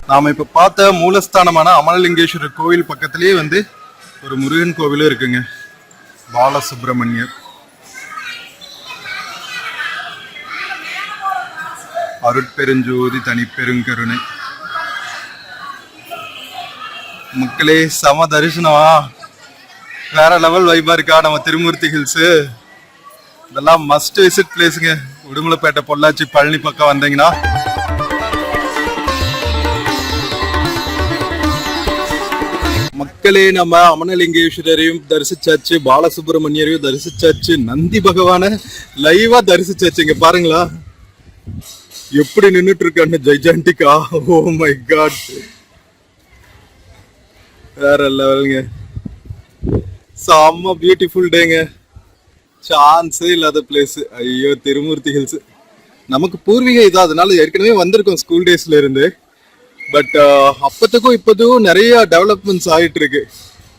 நாம இப்ப பார்த்த மூலஸ்தானமான அமனலிங்கேஸ்வரர் கோவில் பக்கத்திலேயே வந்து ஒரு முருகன் கோவிலும் இருக்குங்க, பாலசுப்ரமணியர். அருட்பெருஞ்சோதி தனிப்பெருங்கருணை. மக்களே, சம தரிசனமா, வேற லெவல் வைபா இருக்கா நம்ம திருமூர்த்தி ஹில்ஸ். இதெல்லாம் மஸ்ட் விசிட் பிளேஸுங்க. உடுமலைப்பேட்டை, பொள்ளாச்சி, பழனி பக்கம் வந்தீங்கன்னா. மக்களே, நம்ம அமனலிங்கேஸ்வரரையும் தரிசிச்சாச்சு, பாலசுப்ரமணியரையும் தரிசிச்சாச்சு, நந்தி பகவான லைவா தரிசிச்சாச்சு. இங்க பாருங்களா எப்படி நின்னுட்டு இருக்கான்னு, ஜைஜாண்டிக்கா. ஓ மை காட், வேற லெவலுங்க. செம்ம பியூட்டிஃபுல் டேங்க. சான்ஸே இல்லாத பிளேஸ். ஐயோ, திருமூர்த்தி ஹில்ஸ் நமக்கு பூர்வீகம் இதா, அதனால ஏற்கனவே வந்திருக்கோம் ஸ்கூல் டேஸ்ல இருந்து. பட் அப்பத்துக்கும் இப்போதுக்கும் நிறைய டெவலப்மெண்ட்ஸ் ஆகிட்டு இருக்கு.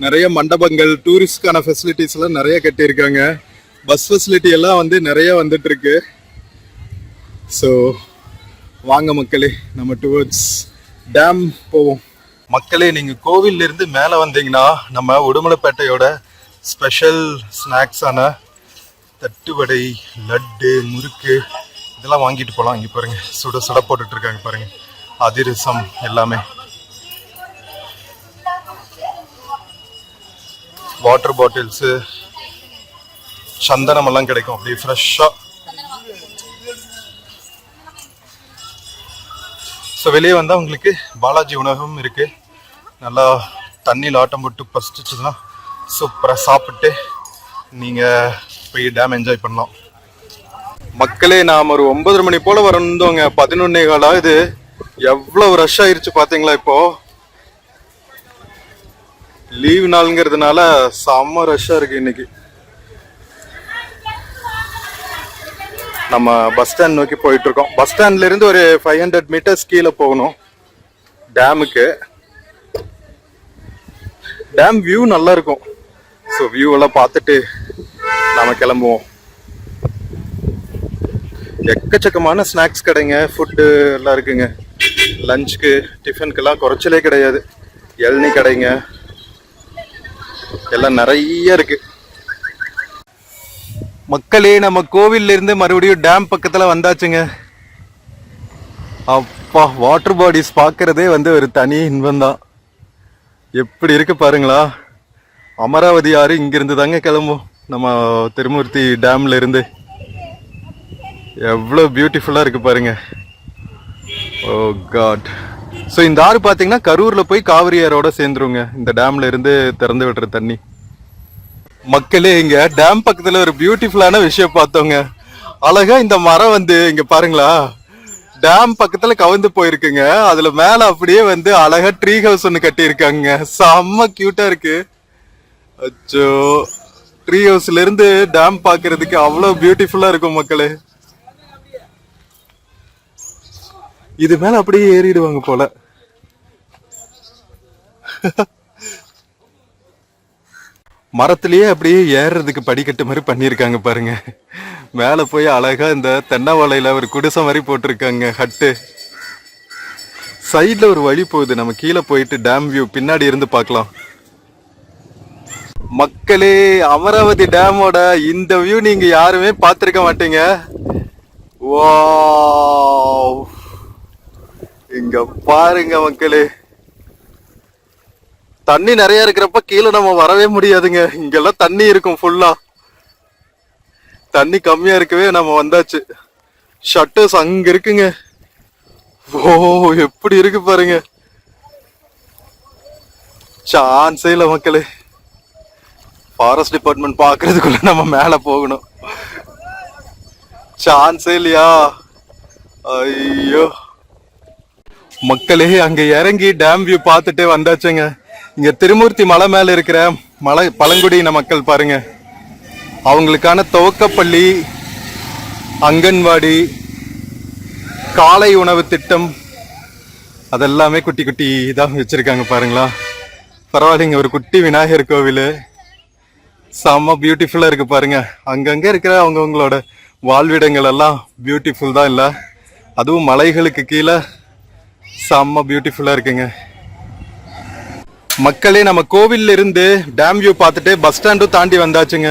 நிறைய மண்டபங்கள், டூரிஸ்ட்கான ஃபெசிலிட்டிஸ் எல்லாம் நிறைய கட்டியிருக்காங்க. பஸ் ஃபெசிலிட்டி எல்லாம் வந்து நிறைய வந்துட்டு இருக்கு. ஸோ வாங்க மக்களே, நம்ம டுவர்ட்ஸ் டேம் போவோம். மக்களே, நீங்க கோவில்ல இருந்து மேலே வந்தீங்கன்னா நம்ம உடுமலைப்பேட்டையோட ஸ்பெஷல் ஸ்நாக்ஸான தட்டுவடை, லட்டு, முறுக்கு இதெல்லாம் வாங்கிட்டு போகலாம். இங்கே பாருங்க, சுட சுட போட்டுட்டு இருக்காங்க பாருங்க, அதிரசம் எல்லாமே. வாட்டர் பாட்டில்ஸு, சந்தனம் எல்லாம் கிடைக்கும் அப்படியே ஃப்ரெஷ்ஷா. ஸோ வெளியே வந்தால் உங்களுக்கு பாலாஜி உணவகம் இருக்கு. நல்லா தண்ணியில் ஆட்டம் போட்டு பசிச்சுன்னா சூப்பராக சாப்பிட்டு நீங்கள் போய் டேம் என்ஜாய் பண்ணலாம். மக்களே, நாம் ஒரு 9 மணி போல வரந்தோங்க. 11:15 ஆகுது. எவ்வளவு ரஷ் ஆயிருச்சு பாத்தீங்களா? இப்போ லீவ் நாளுங்கிறதுனால செம்ம ரஷ்ஷா இருக்கு இன்னைக்கு. நம்ம பஸ் ஸ்டாண்ட் நோக்கி போயிட்டு இருக்கோம். பஸ் ஸ்டாண்ட்ல இருந்து ஒரு 500 மீட்டர்ஸ் கீழே போகணும் டேமுக்கு. டேம் வியூ நல்லா இருக்கும். ஸோ வியூ எல்லாம் பார்த்துட்டு நாம கிளம்புவோம். எக்கச்சக்கமான ஸ்நாக்ஸ் கடைங்க, ஃபுட்டு எல்லாம் இருக்குங்க. லஞ்சுக்கு டிஃபனுக்கெல்லாம் குறைச்சலே கிடையாது. இளநீ கடைங்க எல்லாம் நிறைய இருக்கு. மக்களே, நம்ம கோவில்ல இருந்து மறுபடியும் டேம் பக்கத்துல வந்தாச்சுங்க. அப்பா, வாட்டர் பாடிஸ் பார்க்கறதே ஒரு தனி இன்பம் தான். எப்படி இருக்கு பாருங்களா. அமராவதி ஆறு இங்கிருந்து தாங்க கிளம்பும் நம்ம திருமூர்த்தி டேம்ல இருந்து. எவ்வளவு பியூட்டிஃபுல்லா இருக்கு பாருங்க. ஓ காட். ஸோ இந்த ஆறு பார்த்தீங்கன்னா கரூர்ல போய் காவிரி ஆறோட சேர்ந்துருங்க, இந்த டேம்ல இருந்து திறந்து விடுற தண்ணி. மக்களே, இங்க டேம் பக்கத்துல ஒரு பியூட்டிஃபுல்லான விஷயம் பார்த்தோங்க. அழகா இந்த மரம் இங்க பாருங்களா, டேம் பக்கத்துல கவுந்து போயிருக்குங்க. அதுல மேல அப்படியே அழகா ட்ரீ ஹவுஸ் ஒண்ணு கட்டி இருக்காங்க. செம்ம கியூட்டா இருக்கு. அச்சோ, ட்ரீ ஹவுஸ்ல இருந்து டேம் பாக்குறதுக்கு அவ்வளவு பியூட்டிஃபுல்லா இருக்கும் மக்களே. இது மேல அப்படியே ஏறிடுவாங்க போல. மரத்திலேயே அப்படியே ஏறுறதுக்கு படிக்கட்டு மாதிரி பண்ணிருக்காங்க பாருங்க. மேல போய் அழகா இந்த தென்னை வாழையில ஒரு குடிசை மாதிரி போட்டிருக்காங்க, ஹட்டு. சைட்ல ஒரு வழி போகுது, நம்ம கீழே போயிட்டு டேம் வியூ பின்னாடி இருந்து பார்க்கலாம். மக்களே, அமராவதி டேமோட இந்த வியூ நீங்க யாருமே பார்த்திருக்க மாட்டீங்க. வாவ், இங்க பாருங்க மக்களே. தண்ணி நிறைய இருக்கிறப்ப கீழே நம்ம வரவே முடியாதுங்க. இங்கெல்லாம் தண்ணி இருக்கும் ஃபுல்லா. தண்ணி கம்மியா இருக்கவே நம்ம வந்தாச்சு. ஷட்டர்ஸ் அங்க இருக்குங்க. ஓ, எப்படி இருக்கு பாருங்க. சான்ஸே இல்ல மக்களே. ஃபாரஸ்ட் டிபார்ட்மெண்ட் பாக்குறதுக்குள்ள நம்ம மேல போகணும். சான்ஸே இல்லையா. ஐயோ மக்களே, அங்க இறங்கி டேம் வியூ பார்த்துட்டே வந்தாச்சுங்க. இங்க திருமூர்த்தி மலை மேல இருக்கிற மலை பழங்குடியின மக்கள் பாருங்க. அவங்களுக்கான துவக்கப்பள்ளி, அங்கன்வாடி, காலை உணவு திட்டம் அதெல்லாமே குட்டி குட்டி இதாக வச்சிருக்காங்க பாருங்களா. பரவாயில்லைங்க. ஒரு குட்டி விநாயகர் கோவில் செம்ம பியூட்டிஃபுல்லா இருக்கு பாருங்க. அங்கங்க இருக்கிற அவங்கவுங்களோட வாழ்விடங்கள் எல்லாம் பியூட்டிஃபுல் தான் இல்ல. அதுவும் மலைகளுக்கு கீழே செம்ம பியூட்டிஃபுல்லா இருக்குங்க. மக்களே, நம்ம கோவில்ல இருந்து டேம் வியூ பார்த்துட்டு பஸ் ஸ்டாண்டும் தாண்டி வந்தாச்சுங்க.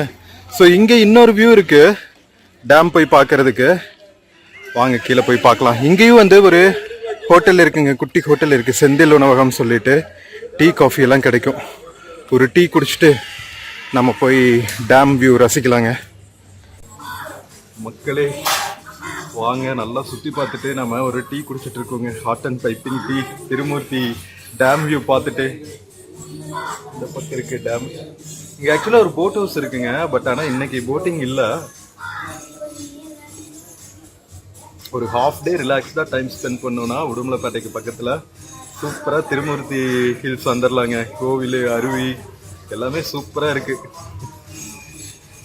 ஸோ இங்க இன்னொரு வியூ இருக்கு டேம் போய் பார்க்கறதுக்கு. வாங்க கீழே போய் பார்க்கலாம். இங்கேயும் ஒரு ஹோட்டல் இருக்குங்க, குட்டி ஹோட்டல் இருக்கு, செந்தில் உணவகம் சொல்லிட்டு. டீ காஃபி எல்லாம் கிடைக்கும். ஒரு டீ குடிச்சிட்டு நம்ம போய் டேம் வியூ ரசிக்கலாங்க. மக்களே வாங்க, நல்லா சுத்தி பார்த்துட்டு நம்ம ஒரு டீ குடிச்சிட்டு இருக்கோங்க. Hot and piping tea. Thirumoorthy dam view பார்த்துட்டு. இந்த பக்கம் இருக்கு டேம். இங்க ஆக்சுவலா ஒரு போட் ஹவுஸ் இருக்குங்க. பட் ஆனா இன்னைக்கு போட்டிங் இல்ல. ஒரு ஹாஃப் டே ரிலாக்ஸ்டா டைம் ஸ்பெண்ட் பண்ணோம்னா உடுமலைப்பேட்டைக்கு பக்கத்துல சூப்பரா திருமூர்த்தி ஹில்ஸ் வந்துடலாங்க. கோவில், அருவி எல்லாமே சூப்பரா இருக்கு.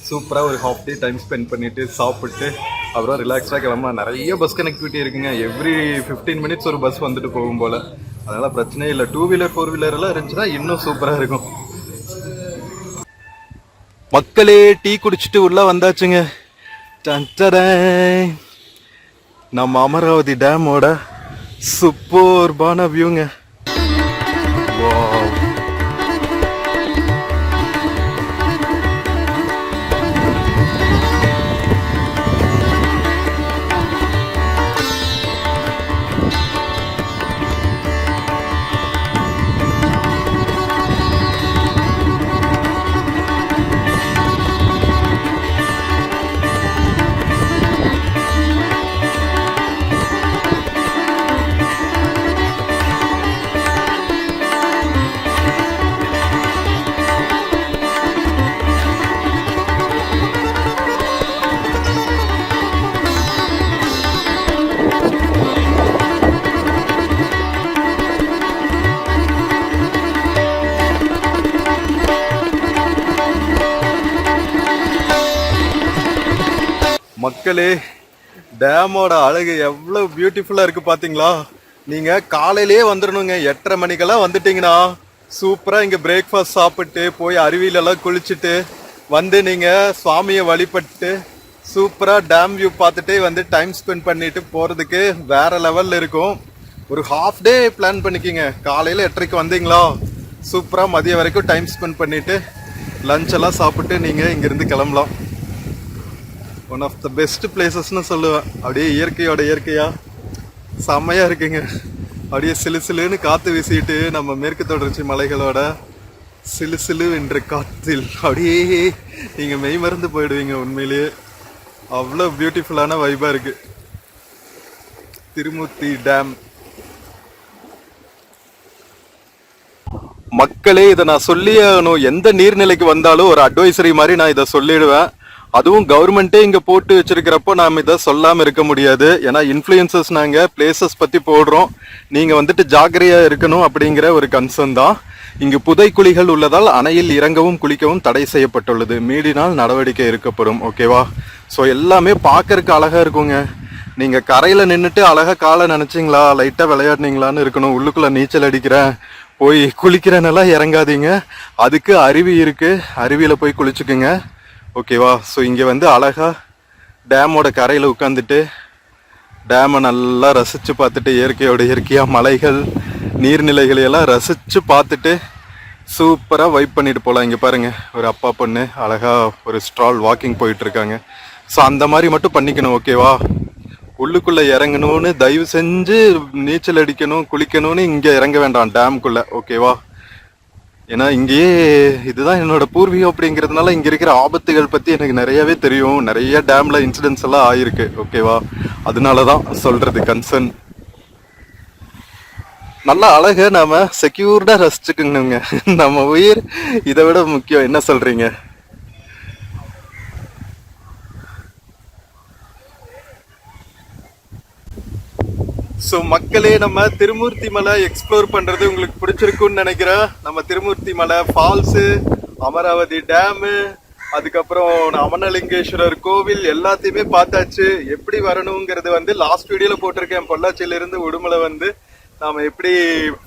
சூப்பரா ஒரு ஹாஃப் டே டைம் ஸ்பெண்ட் பண்ணிட்டு சாப்பிட்டு அப்புறம் ரிலாக்ஸா கிளம்பலாம். நிறைய பஸ் கனெக்டிவிட்டி இருக்குங்க. எவ்ரி 15 மினிட்ஸ் ஒரு பஸ் வந்துட்டு போகும் போல. அதனால பிரச்சனை இல்லை. 2 வீலர் 4 வீலர் எல்லாம் இருந்துச்சுன்னா இன்னும் சூப்பரா இருக்கும். மக்களே, டீ குடிச்சிட்டு உள்ள வந்தாச்சுங்க. நம்ம அமராவதி டேமோட சூப்பர்பான வியூங்க. வாவ். மக்களே, டேமோட அழகு எவ்வளவு பியூட்டிஃபுல்லா இருக்கு பாத்தீங்களா? நீங்க காலையிலேயே வந்துடணுங்க. 8:30 மணிக்கெல்லாம் வந்துட்டீங்கன்னா சூப்பரா இங்க பிரேக்ஃபாஸ்ட் சாப்பிட்டு போய் அருவியில எல்லாம் குளிச்சுட்டு வந்து நீங்க சுவாமியை வழிபட்டு சூப்பரா டேம் வியூ பார்த்துட்டே வந்து டைம் ஸ்பெண்ட் பண்ணிட்டு போறதுக்கு வேற லெவல்ல இருக்கும். ஒரு ஹாஃப் டே பிளான் பண்ணிக்கிங்க. காலையில 8:30க்கு வந்தீங்களா சூப்பரா மதியம் வரைக்கும் டைம் ஸ்பெண்ட் பண்ணிட்டு லஞ்ச் எல்லாம் சாப்பிட்டு நீங்க இங்க இருந்து கிளம்பலாம். ஒன் ஆஃப் த பெஸ்ட் பிளேசஸ்னு சொல்லுவேன். அப்படியே இயற்கையோட இயற்கையா செம்மையா இருக்குங்க. அப்படியே சிலு சிலுன்னு காத்து வீசிட்டு நம்ம மேற்கு தொடர்ச்சி மலைகளோட சிலு சிலு என்ற காத்தில் அப்படியே நீங்க மெய் மறந்து போயிடுவீங்க. உண்மையிலேயே அவ்வளோ பியூட்டிஃபுல்லான வைபா இருக்கு திருமூர்த்தி டேம். மக்களே இதை நான் சொல்லியே ஆகணும். எந்த நீர்நிலைக்கு வந்தாலும் ஒரு அட்வைசரி மாதிரி நான் இதை சொல்லிடுவேன். அதுவும் கவர்மெண்ட்டே இங்க போட்டு வச்சிருக்கிறப்போ நாம இதை சொல்லாம இருக்க முடியாது. ஏன்னா இன்ஃபுளுசஸ் நாங்க பிளேசஸ் பத்தி போடுறோம். நீங்க வந்துட்டு ஜாக்கிரதையா இருக்கணும் அப்படிங்கிற ஒரு கன்சர்ன் தான். இங்கு புதைக்குழிகள் உள்ளதால் அணையில் இறங்கவும் குளிக்கவும் தடை செய்யப்பட்டுள்ளது. மீறினால் நடவடிக்கை எடுக்கப்படும். ஓகேவா? ஸோ எல்லாமே பார்க்கறதுக்கு அழகா இருக்குங்க. நீங்க கரையில நின்றுட்டு அழகா காலை நினைச்சிங்களா, லைட்டா விளையாடுனீங்களான்னு இருக்கணும். உள்ளுக்குள்ள நீச்சல் அடிக்கிறேன் போய் குளிக்கிறேன்னெல்லாம் இறங்காதீங்க. அதுக்கு அருவி இருக்கு, அருவியில போய் குளிச்சுக்குங்க. ஓகேவா? ஸோ இங்கே வந்து அழகா டேமோட கரையில் உட்காந்துட்டு டேமை நல்லா ரசித்து பார்த்துட்டு இயற்கையோட இயற்கையாக மலைகள் நீர்நிலைகளை எல்லாம் ரசித்து பார்த்துட்டு சூப்பராக வைப் பண்ணிட்டு போகலாம். இங்கே பாருங்கள், ஒரு அப்பா பொண்ணு அழகாக ஒரு ஸ்ட்ரால் வாக்கிங் போயிட்டு இருக்காங்க. ஸோ அந்த மாதிரி மட்டும் பண்ணிக்கணும். ஓகேவா? உள்ளுக்குள்ளே இறங்கணும்னு தயவு செஞ்சு நீச்சல் அடிக்கணும் குளிக்கணும்னு இங்கே இறங்க வேண்டாம் டேம்குள்ளே. ஓகேவா? ஏன்னா இங்கேயே இதுதான் என்னோட பூர்வீகம் அப்படிங்கிறதுனால இங்க இருக்கிற ஆபத்துகள் பத்தி எனக்கு நிறையவே தெரியும். நிறைய டேம்ல இன்சிடென்ட்ஸ் எல்லாம் ஆயிருக்கு. ஓகேவா? அதனாலதான் சொல்றது கன்சர்ன். நல்லா அழக நாம செக்யூர்டா ரசிச்சுக்கணுங்க. நம்ம உயிர் இதை விட முக்கியம். என்ன சொல்றீங்க? ஸோ மக்களே, நம்ம திருமூர்த்தி மலை எக்ஸ்ப்ளோர் பண்றது உங்களுக்கு பிடிச்சிருக்குன்னு நினைக்கிறேன். நம்ம திருமூர்த்தி மலை ஃபால்ஸு, அமராவதி டேமு, அதுக்கப்புறம் அமனலிங்கேஸ்வரர் கோவில் எல்லாத்தையுமே பார்த்தாச்சு. எப்படி வரணுங்கிறது வந்து லாஸ்ட் வீடியோல போட்டிருக்கேன். பொள்ளாச்சியில இருந்து உடுமலை வந்து நாம எப்படி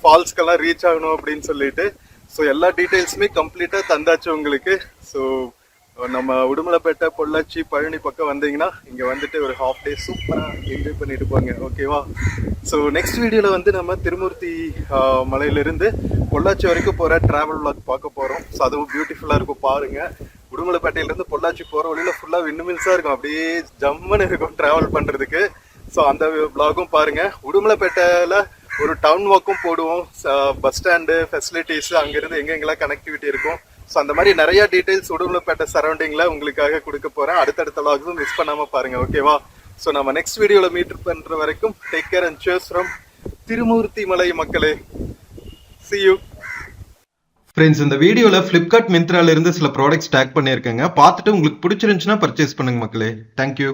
ஃபால்ஸ்க்கெல்லாம் ரீச் ஆகணும் அப்படின்னு சொல்லிட்டு. ஸோ எல்லா டீட்டெயில்ஸுமே கம்ப்ளீட்டா தந்தாச்சு உங்களுக்கு. ஸோ நம்ம உடுமலைப்பேட்டை, பொள்ளாச்சி, பழனி பக்கம் வந்தீங்கன்னா இங்க வந்துட்டு ஒரு ஹாஃப் டே சூப்பரா என்ஜாய் பண்ணிட்டு போங்க. ஓகேவா? ஸோ நெக்ஸ்ட் வீடியோல வந்து நம்ம திருமூர்த்தி மலையிலிருந்து பொள்ளாச்சி வரைக்கும் போற டிராவல் vlog பார்க்க போறோம். ஸோ அதுவும் பியூட்டிஃபுல்லா இருக்கும், பாருங்க. உடுமலைப்பேட்டையில இருந்து பொள்ளாச்சி போற வழியில ஃபுல்லா விண்ணுமில்ஸா இருக்கும். அப்படியே ஜம்முன்னு இருக்கும் டிராவல் பண்றதுக்கு. ஸோ அந்த vlogகும் பாருங்க. உடுமலைப்பேட்டையில ஒரு டவுன் வாக்கும் போடுவோம். பஸ் ஸ்டாண்டு ஃபெசிலிட்டிஸ், அங்கிருந்து எங்கெங்கெல்லாம் கனெக்டிவிட்டி இருக்கும். ஸோ அந்த மாதிரி நிறைய டீடைல்ஸ் உடுமலைப்பேட்டை சரௌண்டிங்ல உங்களுக்காக கொடுக்க போறேன். அடுத்தடுத்த vlogs மிஸ் பண்ணாம பாருங்க. ஓகேவா? ஸோ நம்ம நெக்ஸ்ட் வீடியோல மீட் பண்ற வரைக்கும் take care and cheers from Thirumoorthy மலை மக்களே. See you. ஃப்ரெண்ட்ஸ், இந்த வீடியோல ஃப்ளிப்கார்ட் மிந்த்ரால இருந்து சில ப்ராடக்ட்ஸ் டேக் பண்ணியிருக்கேங்க. பார்த்துட்டு உங்களுக்கு பிடிச்சிருந்துச்சுன்னா பர்ச்சேஸ் பண்ணுங்க மக்களே. தேங்க்யூ.